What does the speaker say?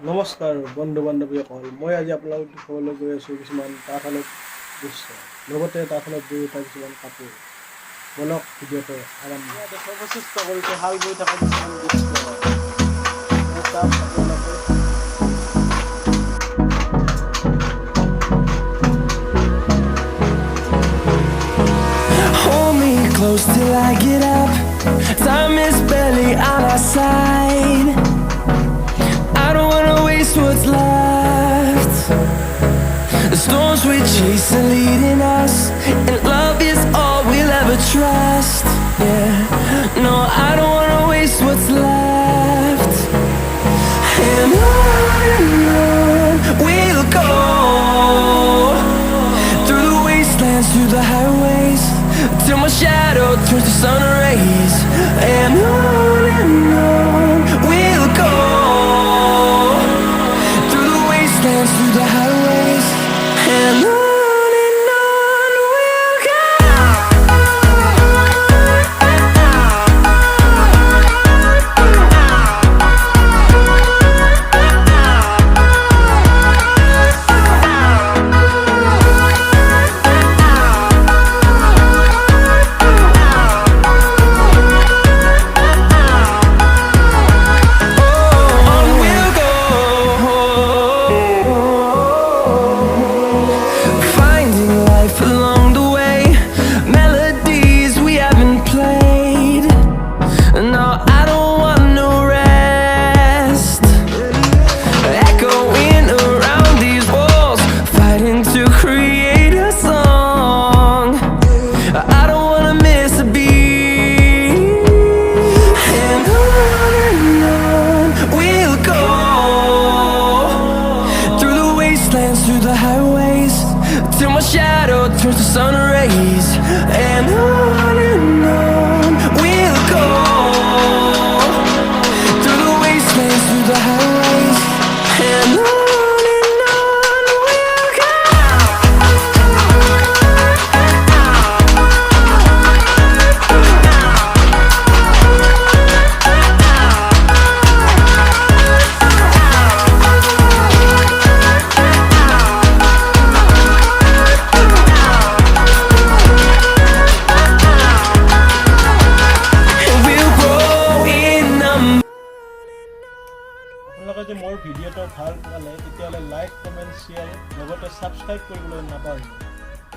নমস্কাৰ বন্ধু বান্ধৱীসকল, মই আজি আপোনালোকক দেখুৱাবলৈ গৈ আছোঁ কিছুমান তাঁতশালৰ দৃশ্য, লগতে তাঁতশালত বৈ উঠা কিছুমান কাপোৰ। বলক ভিডিঅ'টো আৰম্ভ দেখুৱাব চেষ্টা কৰিছোঁ। শাল বৈ থকা কিছুমান দৃশ্য তাত আপোনালোকে Hold me close till I get up. Time is barely on our side. I don't wanna waste what's left. The storms we chase are leading us, and love is all we'll ever trust. Yeah, no, I don't wanna waste what's left. And on we'll go, through the wastelands, through the highways, till my shadow turns to sun rays. And on we'll go, through the wastelands, through the highways, and on we'll go. Through the highways, till my shadow turns to sun rays. And on we'll go, through the wastelands, through the highways, and on we'll go. আপোনালোকে যদি মোৰ ভিডিঅ'টো ভাল পালে তেতিয়াহ'লে like, comment, share লগতে subscribe কৰিবলৈ নাপাহৰিব।